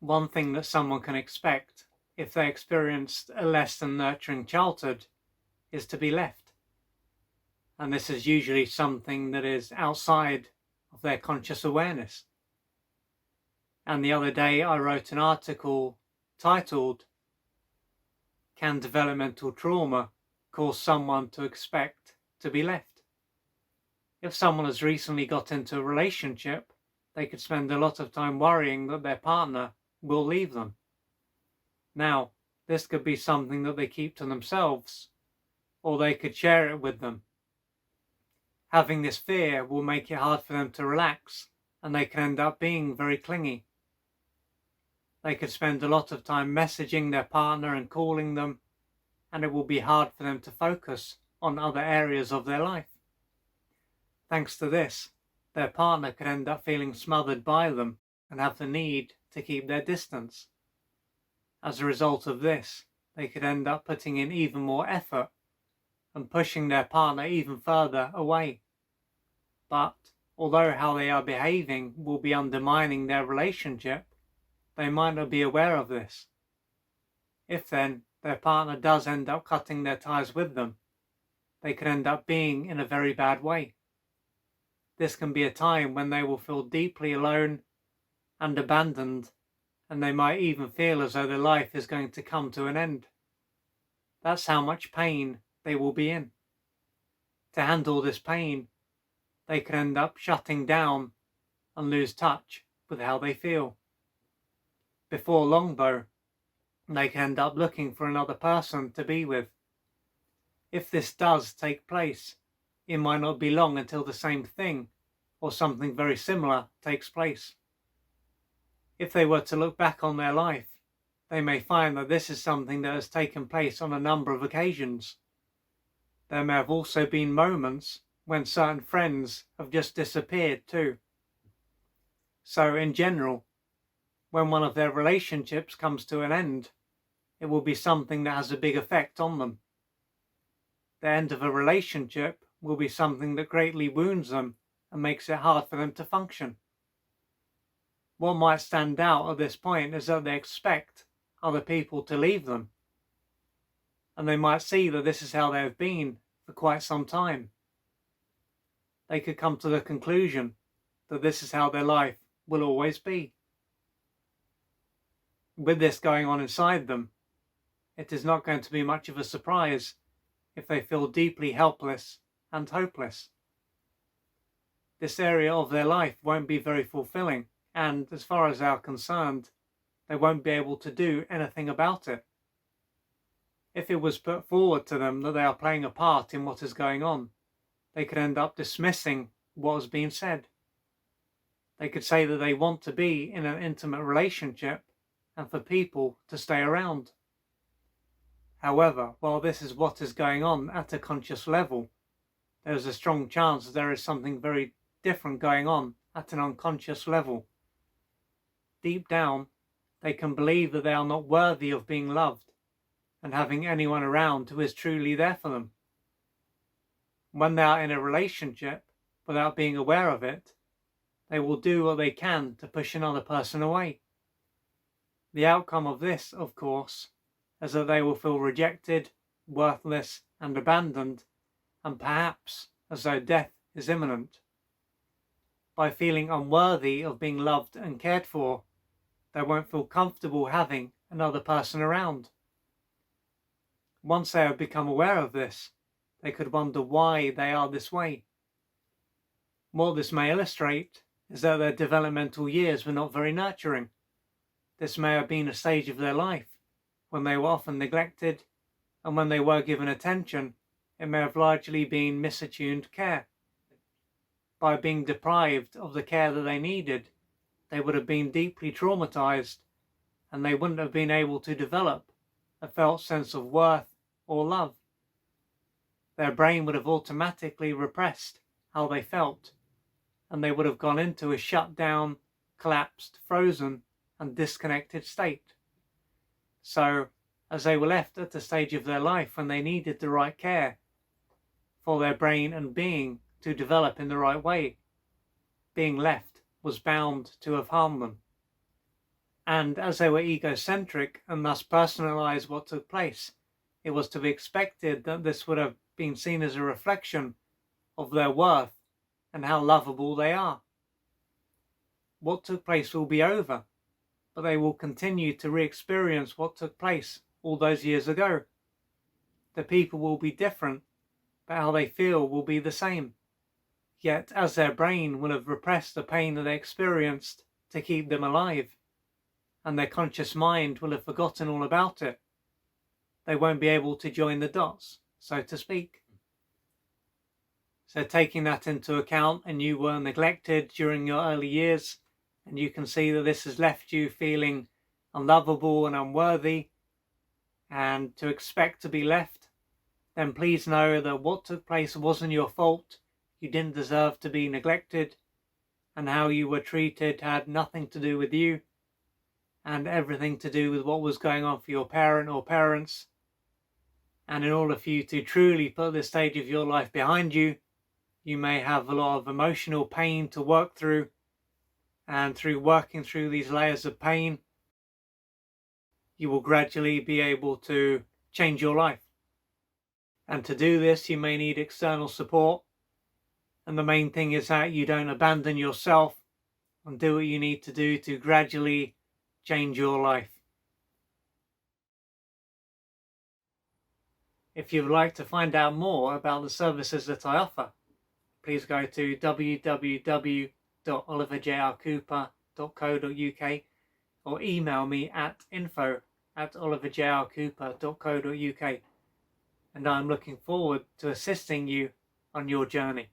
One thing that someone can expect if they experienced a less than nurturing childhood is to be left. And this is usually something that is outside of their conscious awareness. And the other day I wrote an article titled, "Can developmental trauma cause someone to expect to be left?" If someone has recently got into a relationship, they could spend a lot of time worrying that their partner will leave them. Now, this could be something that they keep to themselves, or they could share it with them. Having this fear will make it hard for them to relax, and they can end up being very clingy. They could spend a lot of time messaging their partner and calling them, and it will be hard for them to focus on other areas of their life. Thanks to this, their partner could end up feeling smothered by them and have the need to keep their distance. As a result of this, they could end up putting in even more effort and pushing their partner even further away. But although how they are behaving will be undermining their relationship, they might not be aware of this. If then their partner does end up cutting their ties with them, they could end up being in a very bad way. This can be a time when they will feel deeply alone and abandoned, and they might even feel as though their life is going to come to an end. That's how much pain they will be in. To handle this pain, they could end up shutting down and lose touch with how they feel. Before long, though, they can end up looking for another person to be with. If this does take place, it might not be long until the same thing or something very similar takes place. If they were to look back on their life, they may find that this is something that has taken place on a number of occasions. There may have also been moments when certain friends have just disappeared too. So in general, when one of their relationships comes to an end, it will be something that has a big effect on them. The end of a relationship will be something that greatly wounds them and makes it hard for them to function. What might stand out at this point is that they expect other people to leave them, and they might see that this is how they have been for quite some time. They could come to the conclusion that this is how their life will always be. With this going on inside them, it is not going to be much of a surprise if they feel deeply helpless and hopeless. This area of their life won't be very fulfilling, and as far as they are concerned, they won't be able to do anything about it. If it was put forward to them that they are playing a part in what is going on, they could end up dismissing what has been said. They could say that they want to be in an intimate relationship and for people to stay around. However, while this is what is going on at a conscious level, there is a strong chance that there is something very different going on at an unconscious level. Deep down, they can believe that they are not worthy of being loved and having anyone around who is truly there for them. When they are in a relationship, without being aware of it, they will do what they can to push another person away. The outcome of this, of course, is that they will feel rejected, worthless, and abandoned, and perhaps as though death is imminent. By feeling unworthy of being loved and cared for, they won't feel comfortable having another person around. Once they have become aware of this, they could wonder why they are this way. What this may illustrate is that their developmental years were not very nurturing. This may have been a stage of their life when they were often neglected, and when they were given attention, it may have largely been misattuned care. By being deprived of the care that they needed, they would have been deeply traumatized, and they wouldn't have been able to develop a felt sense of worth or love. Their brain would have automatically repressed how they felt, and they would have gone into a shut down, collapsed, frozen, and disconnected state. So, as they were left at the stage of their life when they needed the right care for their brain and being to develop in the right way, being left was bound to have harmed them. And as they were egocentric and thus personalized what took place, it was to be expected that this would have been seen as a reflection of their worth and how lovable they are. What took place will be over, but they will continue to re-experience what took place all those years ago. The people will be different, but how they feel will be the same. Yet, as their brain will have repressed the pain that they experienced to keep them alive, and their conscious mind will have forgotten all about it, they won't be able to join the dots, so to speak. So taking that into account, and you were neglected during your early years, and you can see that this has left you feeling unlovable and unworthy, and to expect to be left, then please know that what took place wasn't your fault. You didn't deserve to be neglected, and how you were treated had nothing to do with you, and everything to do with what was going on for your parent or parents. And in order for you to truly put this stage of your life behind you, you may have a lot of emotional pain to work through, and through working through these layers of pain, you will gradually be able to change your life. And to do this, you may need external support. And the main thing is that you don't abandon yourself and do what you need to do to gradually change your life. If you'd like to find out more about the services that I offer, please go to www.oliverjrcooper.co.uk or email me at info@oliverjrcooper.co.uk, and I'm looking forward to assisting you on your journey.